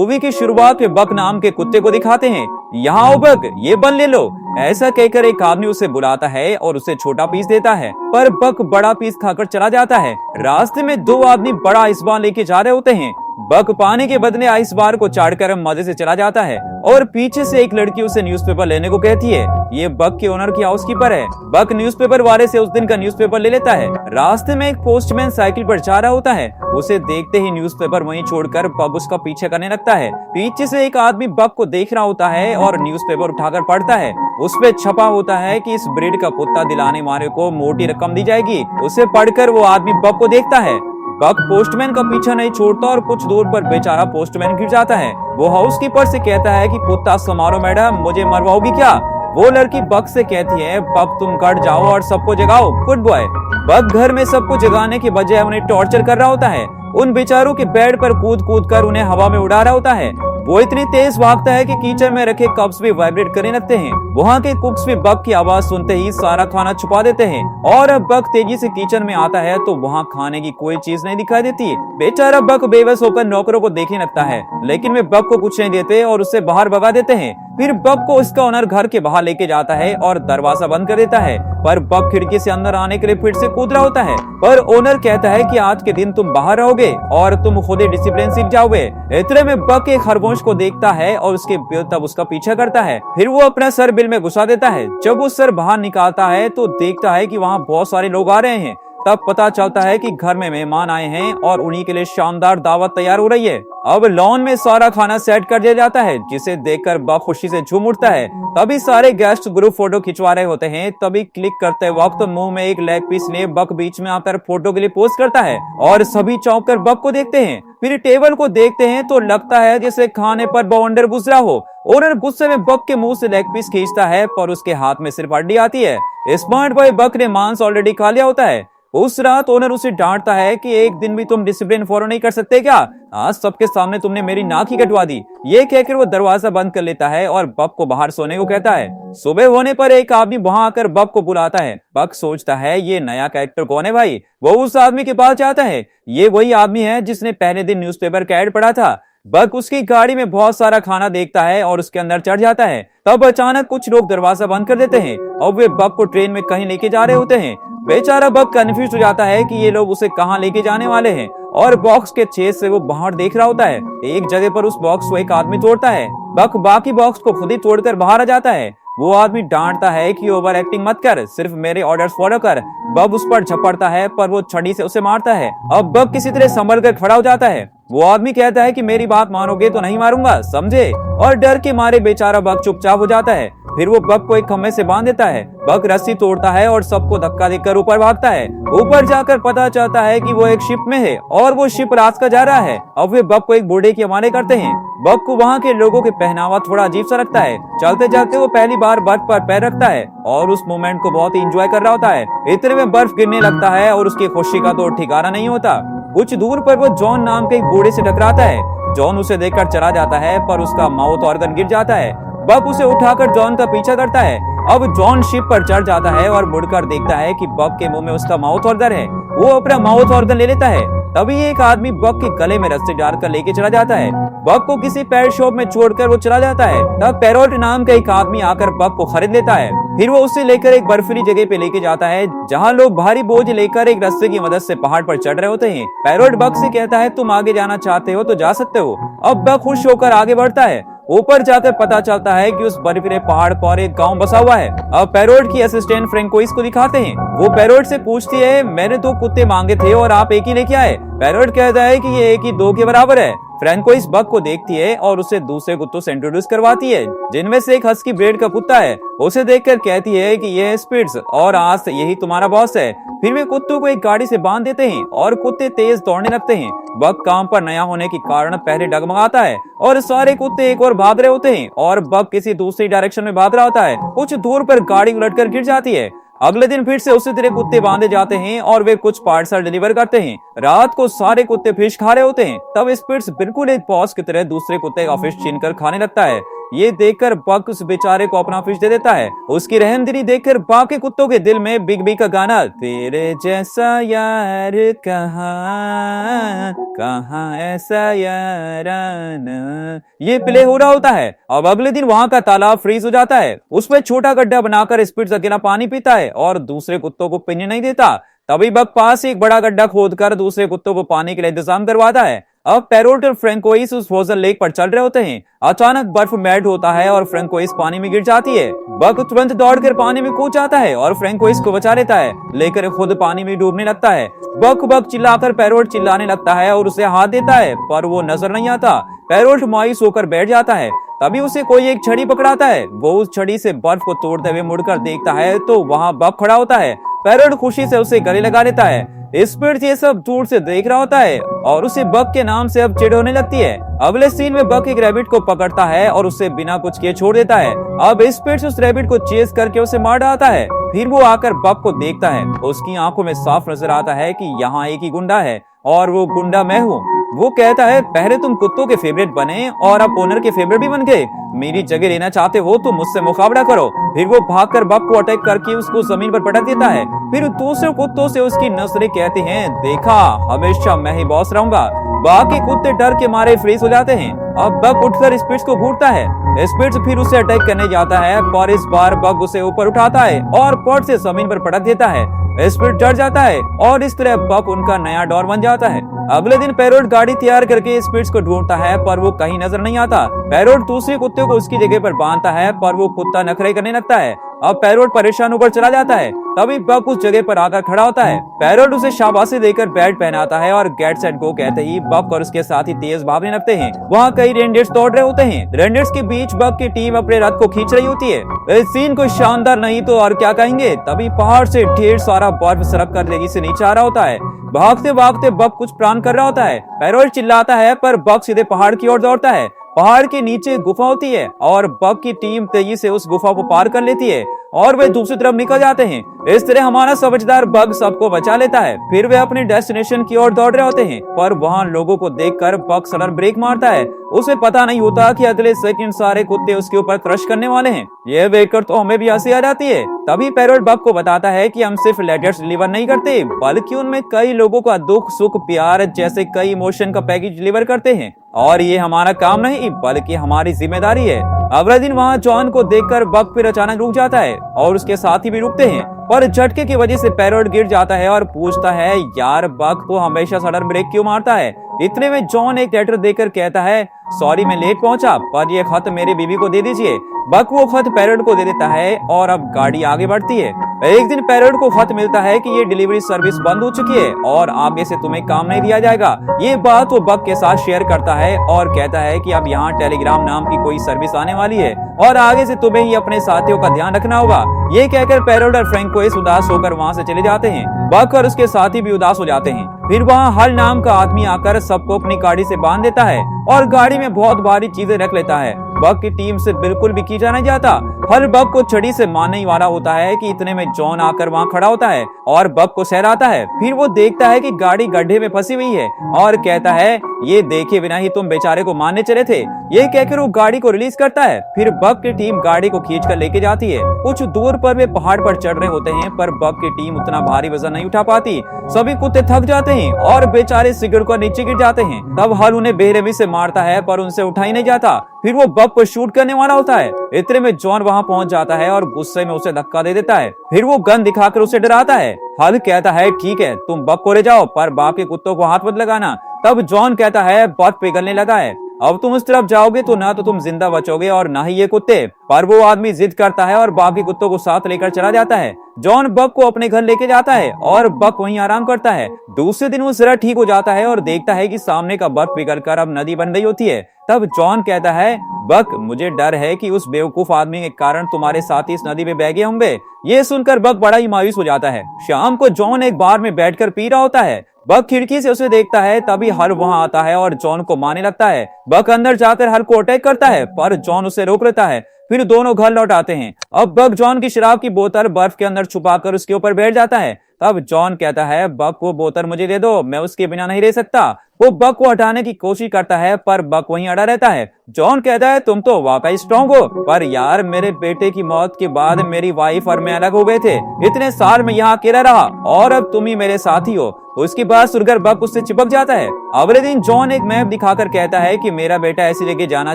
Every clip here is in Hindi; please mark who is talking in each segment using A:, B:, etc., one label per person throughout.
A: मूवी की शुरुआत में बक नाम के कुत्ते को दिखाते हैं। यहाँ आओ बक, ये बन ले लो। ऐसा कहकर एक आदमी उसे बुलाता है और उसे छोटा पीस देता है, पर बक बड़ा पीस खाकर चला जाता है। रास्ते में दो आदमी बड़ा आइस बार लेके जा रहे होते हैं। बक पानी के बदले आइस बार को चाटकर मजे से चला जाता है और पीछे से एक लड़की उसे न्यूज़पेपर लेने को कहती है। ये बक के ओनर की हाउसकीपर है। बक न्यूज़पेपर वाले से उस दिन का न्यूज़पेपर ले लेता है। रास्ते में एक पोस्टमैन साइकिल पर जा रहा होता है। उसे देखते ही न्यूज़पेपर वहीं छोड़कर बक उसका पीछे करने लगता है। पीछे से एक आदमी बक को देख रहा होता है और न्यूज़पेपर उठाकर पढ़ता है। उसपे छपा होता है कि इस ब्रीड का कुत्ता दिलाने वाले को मोटी रकम दी जाएगी। उसे पढ़कर वो आदमी बक को देखता है। बक पोस्टमैन का पीछा नहीं छोड़ता और कुछ दूर पर बेचारा पोस्टमैन गिर जाता है। वो हाउसकीपर से कहता है कि कुत्ता संभालो मैडम, मुझे मरवाओगी क्या? वो लड़की बक से कहती है बक तुम कट जाओ और सबको जगाओ, गुड बॉय। बक घर में सबको जगाने के बजाय उन्हें टॉर्चर कर रहा होता है। उन बेचारों के बेड पर कूद कूद कर उन्हें हवा में उड़ा रहा होता है। वो इतनी तेज भागता है कि किचन में रखे कप्स भी वाइब्रेट करने लगते हैं। वहाँ के कुक्स भी बक की आवाज सुनते ही सारा खाना छुपा देते हैं और अब बक तेजी से किचन में आता है तो वहाँ खाने की कोई चीज नहीं दिखाई देती। बेचारा बक बेबस होकर नौकरों को देखने लगता है, लेकिन वे बक को कुछ नहीं देते और उसे बाहर भगा देते हैं। फिर बक को उसका ओनर घर के बाहर लेके जाता है और दरवाजा बंद कर देता है, पर बक खिड़की से अंदर आने के लिए फिर से कूद रहा होता है। पर ओनर कहता है कि आज के दिन तुम बाहर रहोगे और तुम खुद ही डिसिप्लिन सीख जाओगे। इतने में बक एक खरगोश को देखता है और उसके तब उसका पीछा करता है। फिर वो अपना सर बिल में घुसा देता है। जब वो सर बाहर निकालता है तो देखता है कि वहाँ बहुत सारे लोग आ रहे हैं। तब पता चलता है कि घर में मेहमान आए हैं और उन्हीं के लिए शानदार दावत तैयार हो रही है। अब लॉन में सारा खाना सेट कर दिया जाता है, जिसे देखकर बक खुशी से झूम उठता है। तभी सारे गेस्ट ग्रुप फोटो खिंचवा रहे होते हैं। तभी क्लिक करते वक्त मुंह में एक लेग पीस लिए बक बीच में आकर फोटो के लिए पोज करता है और सभी चौंक कर बक को देखते हैं। फिर टेबल को देखते हैं तो लगता है जैसे खाने पर बाउंडर गुजरा हो। ओनर गुस्से में बक के मुंह से लेग पीस खींचता है, पर उसके हाथ में सिर्फ हड्डी आती है। स्मार्ट बॉय बक ने मांस ऑलरेडी खा लिया होता है। उस रात ओनर उसे डांटता है कि एक दिन भी तुम डिसिप्लिन फॉलो नहीं कर सकते क्या? आज सबके सामने तुमने मेरी नाक ही कटवा दी। ये कहकर वो दरवाजा बंद कर लेता है और बक को बाहर सोने को कहता है। सुबह होने पर एक आदमी वहां आकर बक को बुलाता है। बक सोचता है ये नया कैरेक्टर कौन है भाई। वो उस आदमी के पास जाता है। ये वही आदमी है जिसने पहले दिन न्यूज़पेपर का ऐड पढ़ा था। बक उसकी गाड़ी में बहुत सारा खाना देखता है और उसके अंदर चढ़ जाता है। तब अचानक कुछ लोग दरवाजा बंद कर देते हैं और वे बक को ट्रेन में कहीं लेके जा रहे होते हैं। बेचारा बक कंफ्यूज हो जाता है कि ये लोग उसे कहाँ लेके जाने वाले हैं और बॉक्स के छेद से वो बाहर देख रहा होता है। एक जगह पर उस बॉक्स को एक आदमी तोड़ता है। बक बाकी बॉक्स को खुद ही तोड़कर बाहर आ जाता है। वो आदमी डांटता है कि ओवर एक्टिंग मत कर, सिर्फ मेरे ऑर्डर्स फॉलो कर। बक उस पर झपड़ता है, पर वो छड़ी से उसे मारता है। अब बक किसी तरह संभल कर खड़ा हो जाता है। वो आदमी कहता है कि मेरी बात मानोगे तो नहीं मारूंगा, समझे? और डर के मारे बेचारा बक चुपचाप हो जाता है। फिर वो बक को एक खम्भे से बांध देता है। बक रस्सी तोड़ता है और सबको धक्का देकर ऊपर भागता है। ऊपर जाकर पता चलता है कि वो एक शिप में है और वो शिप रास्ता जा रहा है। अब वे बक को एक बूढ़े के हवाले करते हैं। बक को वहाँ के लोगों के पहनावा थोड़ा अजीब सा लगता है। चलते चलते वो पहली बार बर्फ पर पैर रखता है और उस मोमेंट को बहुत ही इंजॉय कर रहा होता है। इतने में बर्फ गिरने लगता है और उसकी खुशी का तो ठिकाना नहीं होता। कुछ दूर पर वो जॉन नाम के एक बूढ़े से टकराता है। जॉन उसे देखकर चला जाता है, पर उसका माउथ ऑर्गन गिर जाता है। बक उसे उठाकर जॉन का पीछा करता है। अब जॉन शिप पर चढ़ जाता है और मुड़कर देखता है कि बक के मुंह में उसका माउथ ऑर्गन है। वो अपना माउथ ऑर्गन ले लेता है। तभी एक आदमी बक के गले में रस्सी डालकर लेके चला जाता है। बक को किसी पेट शॉप में छोड़कर वो चला जाता है। तब पैरोट नाम का एक आदमी आकर बक को खरीद लेता है। फिर वो उसे लेकर एक बर्फीली जगह पे लेके जाता है, जहाँ लोग भारी बोझ लेकर एक रस्से की मदद से पहाड़ पर चढ़ रहे होते हैं। पैरोट बक से कहता है तुम आगे जाना चाहते हो तो जा सकते हो। अब बक खुश होकर आगे बढ़ता है। ऊपर जाकर पता चलता है कि उस बर्फीले पहाड़ पर एक गांव बसा हुआ है। अब पैरोट की असिस्टेंट फ्रेंकोइस को दिखाते हैं। वो पैरोट से पूछती है मैंने 2 कुत्ते मांगे थे और आप एक ही लेके आए। पैरोट कहता है कि ये एक ही 2 के बराबर है। फ्रेंकोइस बक को देखती है और उसे दूसरे कुत्तों से इंट्रोड्यूस करवाती है, जिनमें से एक हस्की ब्रीड का कुत्ता है। उसे देखकर कहती है कि ये है स्पिट्स और आज से यही तुम्हारा बॉस है। फिर वे कुत्तों को एक गाड़ी से बांध देते हैं और कुत्ते तेज दौड़ने लगते हैं। बक काम पर नया होने के कारण पहले डगमगाता है और सारे कुत्ते एक और भाग रहे होते हैं और बक किसी दूसरी डायरेक्शन में भाग रहा होता है। कुछ दूर पर गाड़ी उलटकर गिर जाती है। अगले दिन फिर से उसी तरह कुत्ते बांधे जाते हैं और वे कुछ पार्सल डिलीवर करते हैं। रात को सारे कुत्ते फिश खा रहे होते हैं। तब स्पिट्स बिल्कुल एक बॉस की तरह दूसरे कुत्ते का फिश छीनकर खाने लगता है। ये देखकर बक उस बेचारे को अपना फिश दे देता है। उसकी रहमदिली देखकर बाकी कुत्तों के दिल में बिग बी का गाना तेरे जैसा यार कहाँ कहाँ ऐसा याराना ये प्ले हो रहा होता है। अब अगले दिन वहां का तालाब फ्रीज हो जाता है। उसमें छोटा गड्ढा बनाकर स्पिट्स अकेला पानी पीता है और दूसरे कुत्तों को पीने नहीं देता। तभी बक पास एक बड़ा गड्ढा खोदकर दूसरे कुत्तों को पानी के लिए इंतजाम करवाता है। अब पैरोट और फ्रैंकोइस उस फ्रोजन लेक पर चल रहे होते हैं। अचानक बर्फ मेल्ट होता है और फ्रैंकोइस पानी में गिर जाती है। बक तुरंत दौड़कर पानी में कूद जाता है और फ्रैंकोइस को बचा लेता है, लेकर खुद पानी में डूबने लगता है। बक बक चिल्लाकर पैरोट चिल्लाने लगता है और उसे हाथ देता है, पर वो नजर नहीं आता। पैरोट मायूस होकर बैठ जाता है। तभी उसे कोई एक छड़ी पकड़ाता है। वो उस छड़ी से बर्फ को तोड़ते हुए मुड़कर देखता है तो वहाँ बक खड़ा होता है। पैरोट खुशी से उसे गले लगा लेता है। स्पिट्स ये सब दूर से देख रहा होता है और उसे बक के नाम से अब चिढ़ होने लगती है। अगले सीन में बक एक रैबिट को पकड़ता है और उसे बिना कुछ किए छोड़ देता है। अब स्पिट्स उस रैबिट को चेस करके उसे मार डालता है। फिर वो आकर बक को देखता है। उसकी आंखों में साफ नजर आता है कि यहाँ एक ही गुंडा है और वो गुंडा मैं हूँ। वो कहता है पहले तुम कुत्तों के फेवरेट बने और अब ओनर के फेवरेट भी बन गए। मेरी जगह लेना चाहते हो तो मुझसे मुकाबला करो। फिर वो भागकर बक को अटैक करके उसको जमीन पर पटक देता है। फिर दूसरे कुत्तों से उसकी नस्लें कहते हैं देखा हमेशा मैं ही बॉस रहूंगा। बाकी कुत्ते डर के मारे फ्रीज हो जाते हैं। अब बक उठकर स्पिट्स को घूरता है। स्पिट्स फिर उसे अटैक करने जाता है, पर इस बार बक उसे ऊपर उठाता है और पॉट से जमीन पर पटक देता है। स्पिट्स डर जाता है और इस तरह बक उनका नया डॉन बन जाता है। अगले दिन पैरोट गाड़ी तैयार करके स्पिट्स को ढूंढता है, पर वो कहीं नजर नहीं आता। पैरोट दूसरे कुत्ते को उसकी जगह पर बांधता है, पर वो कुत्ता नखरे करने लगता है। अब पैरोट परेशान होकर चला जाता है। तभी बक उस जगह पर आकर खड़ा होता है। पैरोट उसे शाबाशी देकर बैट पहनाता है और गेट सेट गो कहते ही बक और उसके साथी तेज भागने लगते हैं। वहाँ कई रेंडियर्स दौड़ रहे होते हैं। रेंडियर्स के बीच बक की टीम अपने रथ को खींच रही होती है। इस सीन को शानदार नहीं तो और क्या कहेंगे। तभी पहाड़ से ढेर सारा बर्फ सरक कर तेजी से नीचे आ रहा होता है। भागते भागते बक कुछ प्लान कर रहा होता है। पैरोट चिल्लाता है, पर बक सीधे पहाड़ की ओर दौड़ता है। पहाड़ के नीचे गुफा होती है और बक की टीम तेजी से उस गुफा को पार कर लेती है और वे दूसरी तरफ निकल जाते हैं। इस तरह हमारा समझदार बग सबको बचा लेता है। फिर वे अपने डेस्टिनेशन की ओर दौड़ रहे होते हैं, पर वहाँ लोगों को देखकर बग सडन ब्रेक मारता है। उसे पता नहीं होता कि अगले सेकंड सारे कुत्ते उसके ऊपर क्रश करने वाले हैं। यह देखकर तो हमें भी हंसी आ जाती है। तभी पैरोट बग को बताता है कि हम सिर्फ लेटर्स डिलीवर नहीं करते, बल्कि उनमें कई लोगों का दुख सुख प्यार जैसे कई इमोशन का पैकेज डिलीवर करते हैं और ये हमारा काम नहीं बल्कि हमारी जिम्मेदारी है। अगले दिन वहाँ जॉन को देखकर बग फिर अचानक रुक जाता है और उसके साथी भी रुकते हैं, पर झटके की वजह से पैरोट गिर जाता है और पूछता है यार बग तो हमेशा सडन ब्रेक क्यों मारता है। इतने में जॉन एक लेटर देकर कहता है सॉरी मैं लेट पहुंचा, पर ये खत मेरी बीवी को दे दीजिए। बक वो खत पैरोट को दे देता है और अब गाड़ी आगे बढ़ती है। एक दिन पैरोट को खत मिलता है कि ये डिलीवरी सर्विस बंद हो चुकी है और आगे से तुम्हें काम नहीं दिया जाएगा। ये बात वो बक के साथ शेयर करता है और कहता है कि अब यहाँ टेलीग्राम नाम की कोई सर्विस आने वाली है और आगे से तुम्हें ही अपने साथियों का ध्यान रखना होगा। ये कहकर पैरोट और फ्रैंकोइस उदास होकर वहाँ से चले जाते हैं। बक और उसके साथी भी उदास हो जाते हैं। फिर वहाँ हल नाम का आदमी आकर सबको अपनी गाड़ी से बांध देता है और गाड़ी में बहुत भारी चीजें रख लेता है। बक की टीम से बिल्कुल भी खींचा नहीं जाता। हल बक को छड़ी से मारने ही वाला होता है कि इतने में जॉन आकर वहाँ खड़ा होता है और बक को सहलाता है। फिर वो देखता है कि गाड़ी गड्ढे में फंसी हुई है और कहता है ये देखे बिना ही तुम बेचारे को मारने चले थे। ये कहकर वो गाड़ी को रिलीज करता है। फिर बक की टीम गाड़ी को खींच कर लेके जाती है। कुछ दूर पर वे पहाड़ पर चढ़ रहे होते हैं, पर बक की टीम उतना भारी वजन नहीं उठा पाती। सभी कुत्ते थक जाते हैं और बेचारे सिगड़ कर नीचे गिर जाते हैं। तब हल उन्हें बेरहमी से मारता है, पर उनसे उठा ही नहीं जाता। फिर वो बक को शूट करने वाला होता है। इतने में जॉन वहाँ पहुंच जाता है और गुस्से में उसे धक्का दे देता है। फिर वो गन दिखाकर उसे डराता है। हल कहता है ठीक है तुम बक को ले जाओ, पर बाकी कुत्तों को हाथ मत लगाना। तब जॉन कहता है बर्फ पिघलने लगा है, अब तुम उस तरफ जाओगे तो ना तो तुम जिंदा बचोगे और ना ही ये कुत्ते। पर वो आदमी जिद करता है और बाकी कुत्तों को साथ लेकर चला जाता है। जॉन बक को अपने घर लेके जाता है और बक वहीं आराम करता है। दूसरे दिन वो जरा ठीक हो जाता है और देखता है कि सामने का बर्फ पिघलकर अब नदी बन गई होती है। तब जॉन कहता है बक मुझे डर है कि उस बेवकूफ आदमी के कारण तुम्हारे साथी इस नदी में बह गए होंगे। ये सुनकर बक बड़ा ही मायूस हो जाता है। शाम को जॉन एक बार में बैठकर पी रहा होता है। बक खिड़की से उसे देखता है। तभी हल वहां आता है और जॉन को मारने लगता है। बक अंदर जाकर हल को अटैक करता है, पर जॉन उसे रोक लेता है। फिर दोनों घर लौट आते हैं। अब बक जॉन की शराब की बोतल बर्फ के अंदर छुपाकर उसके ऊपर बैठ जाता है। तब जॉन कहता है बक वो बोतल मुझे दे दो, मैं उसके बिना नहीं रह सकता। वो बक को हटाने की कोशिश करता है पर बक वहीं अड़ा रहता है। जॉन कहता है तुम तो वाकई स्ट्रांग हो, पर यार मेरे बेटे की मौत के बाद मेरी वाइफ और मैं अलग हो गए थे। इतने साल में यहाँ अकेला रहा और अब तुम ही मेरे साथी हो। उसकी बात सुनकर बक उससे चिपक जाता है। अगले दिन जॉन एक मैप दिखाकर कहता है कि मेरा बेटा ऐसी जगह जाना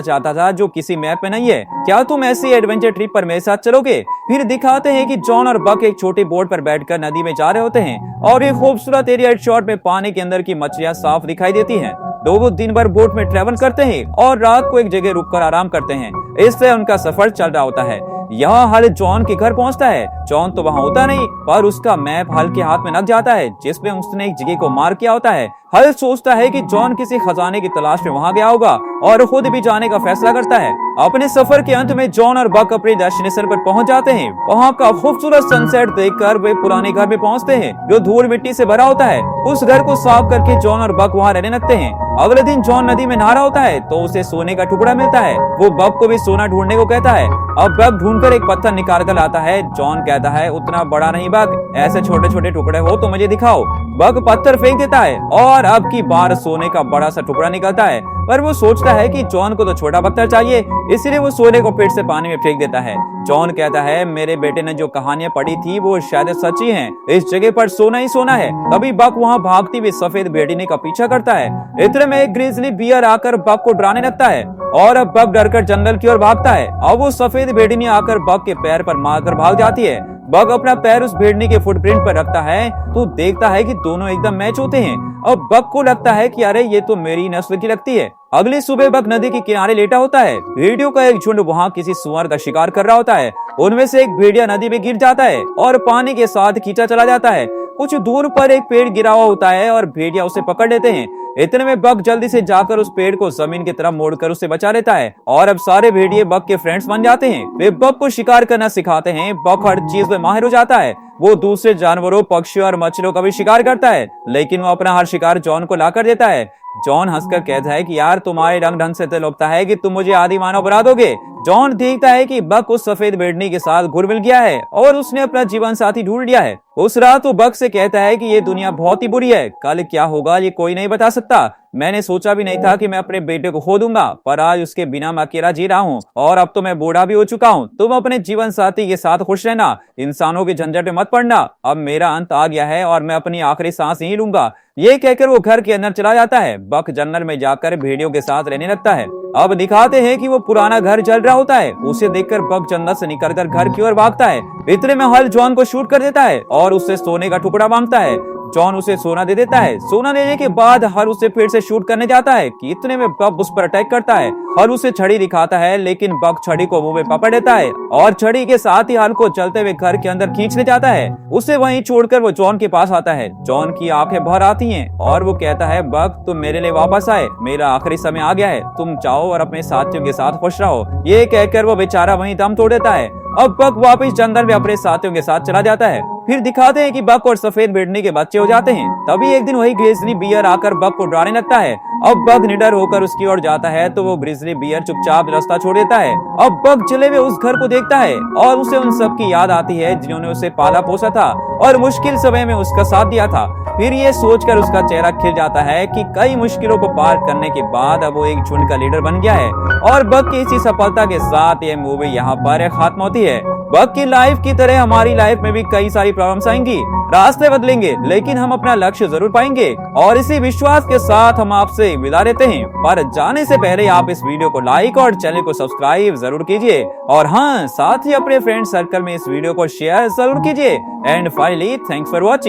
A: चाहता था जो किसी मैप में नहीं है, क्या तुम ऐसी एडवेंचर ट्रिप पर मेरे साथ चलोगे? फिर दिखाते हैं कि जॉन और बक एक छोटी बोट पर बैठकर नदी में जा रहे होते हैं और एक खूबसूरत एरिया शॉट में पानी के अंदर की मछलियां साफ दिखाई देती हैं। दोनों दिन भर बोट में ट्रेवल करते हैं और रात को एक जगह रुककर आराम करते हैं। इससे उनका सफर चल रहा होता है। यहाँ हल जॉन के घर पहुंचता है। जॉन तो वहाँ होता नहीं, पर उसका मैप हल के हाथ में लग जाता है जिसमें उसने एक जगह को मार किया होता है। हल सोचता है कि जॉन किसी खजाने की तलाश में वहाँ गया होगा और खुद भी जाने का फैसला करता है। अपने सफर के अंत में जॉन और बक अपने डेस्टिनेशन पर पहुंच जाते हैं। वहाँ का खूबसूरत सनसेट देखकर वे पुराने घर में पहुंचते हैं जो धूल मिट्टी से भरा होता है। उस घर को साफ करके जॉन और बक वहाँ रहने लगते हैं। अगले दिन जॉन नदी में नहा रहा होता है तो उसे सोने का टुकड़ा मिलता है। वो बक को भी सोना ढूंढने को कहता है। अब बक ढूंढकर एक पत्थर निकाल कर लाता है। जॉन कहता है उतना बड़ा नहीं बक, ऐसे छोटे छोटे टुकड़े हो तो मुझे दिखाओ। बक पत्थर फेंक देता है और अब की बार सोने का बड़ा सा टुकड़ा निकलता है, पर वो सोचता है कि जॉन को तो छोटा पत्थर चाहिए, इसलिए वो सोने को फिर से पानी में फेंक देता है। जॉन कहता है मेरे बेटे ने जो कहानियां पढ़ी थी वो शायद सच्ची हैं, इस जगह पर सोना ही सोना है। तभी बक वहाँ भागती हुई सफेद भेड़िनी का पीछा करता है। इतने में एक ग्रिजली बियर आकर बक को डराने लगता है और अब बक डरकर जंगल की ओर भागता है। अब वो सफेद भेड़िनी आकर बक के पैर पर मारकर भाग जाती है। बक अपना पैर उस भेड़नी के फुटप्रिंट पर रखता है तो देखता है कि दोनों एकदम मैच होते हैं। अब बक को लगता है कि अरे ये तो मेरी नस्ल की लगती है। अगली सुबह बक नदी के किनारे लेटा होता है। भेड़ियों का एक झुंड वहाँ किसी सुअर का शिकार कर रहा होता है। उनमें से एक भेड़िया नदी में गिर जाता है और पानी के साथ खींचा चला जाता है। कुछ दूर पर एक पेड़ गिरा हुआ होता है और भेड़िया उसे पकड़ लेते हैं। इतने में बक जल्दी से जाकर उस पेड़ को जमीन की तरफ मोड़कर उसे बचा लेता है और अब सारे भेड़िए बक के फ्रेंड्स बन जाते हैं। वे बक को शिकार करना सिखाते हैं। बक हर चीज में माहिर हो जाता है। वो दूसरे जानवरों, पक्षियों और मछलियों का भी शिकार करता है, लेकिन वो अपना हर शिकार जॉन को लाकर देता है। जॉन हंसकर कहता है कि यार तुम्हारे रंग ढंग से तो लगता है कि तुम मुझे आदि मानव बना दोगे। जॉन देखता है कि बक उस सफेद भेड़नी के साथ घुल मिल गया है और उसने अपना जीवन साथी ढूंढ लिया है। उस रात वो बक से कहता है कि ये दुनिया बहुत ही बुरी है, कल क्या होगा ये कोई नहीं बता सकता। मैंने सोचा भी नहीं था कि मैं अपने बेटे को खो दूंगा, पर आज उसके बिना मैं अकेला जी रहा हूँ और अब तो मैं बूढ़ा भी हो चुका हूँ। तुम अपने जीवन साथी के साथ खुश रहना, इंसानों के झंझट में मत पड़ना। अब मेरा अंत आ गया है और मैं अपनी आखिरी सांस यहीं लूंगा। ये कहकर वो घर के अंदर चला जाता है। बक जंगल में जाकर भेड़ियों के साथ रहने लगता है। अब दिखाते हैं कि वो पुराना घर जल रहा होता है। उसे देखकर बक जंगल से निकलकर घर की ओर भागता है। इतने में हल जॉन को शूट कर देता है और उससे सोने का टुकड़ा मांगता है। जॉन उसे सोना दे देता है। सोना लेने के बाद हल उसे फिर से शूट करने जाता है कि इतने में बक उस पर अटैक करता है। हल उसे छड़ी दिखाता है, लेकिन बक छड़ी को मुंह में पकड़ लेता है और छड़ी के साथ ही हल को चलते हुए घर के अंदर खींच ले जाता है। उसे वहीं छोड़कर वो जॉन के पास आता है। जॉन की आंखें भर आती हैं और वो कहता है बक तुम मेरे लिए वापस आए, मेरा आखिरी समय आ गया है, तुम जाओ और अपने साथियों के साथ खुश रहो। ये कहकर वो बेचारा वहीं दम तोड़ देता है। अब बक वापस जंगल में अपने साथियों के साथ चला जाता है। फिर दिखाते हैं कि बक और सफेद भेड़नी के बच्चे हो जाते हैं। तभी एक दिन वही ग्रिजली बियर आकर बक को डराने लगता है। अब बक निडर होकर उसकी ओर जाता है तो वो ग्रिजली बियर चुपचाप रास्ता छोड़ देता है। अब बक जले हुए उस घर को देखता है और उसे उन सब की याद आती है जिन्होंने उसे पाला पोसा था और मुश्किल समय में उसका साथ दिया था। फिर ये सोचकर उसका चेहरा खिल जाता है कि कई मुश्किलों को पार करने के बाद अब वो एक झुंड का लीडर बन गया है। और बक की इसी सफलता के साथ ये मूवी यहाँ पर खत्म होती है। बक की लाइफ की तरह हमारी लाइफ में भी कई सारी प्रॉब्लम्स आएंगी, रास्ते बदलेंगे, लेकिन हम अपना लक्ष्य जरूर पाएंगे। और इसी विश्वास के साथ हम आपसे विदा लेते हैं। पर जाने से पहले आप इस वीडियो को लाइक और चैनल को सब्सक्राइब जरूर कीजिए और हाँ, साथ ही अपने फ्रेंड सर्कल में इस वीडियो को शेयर जरूर कीजिए। And finally thanks for watching.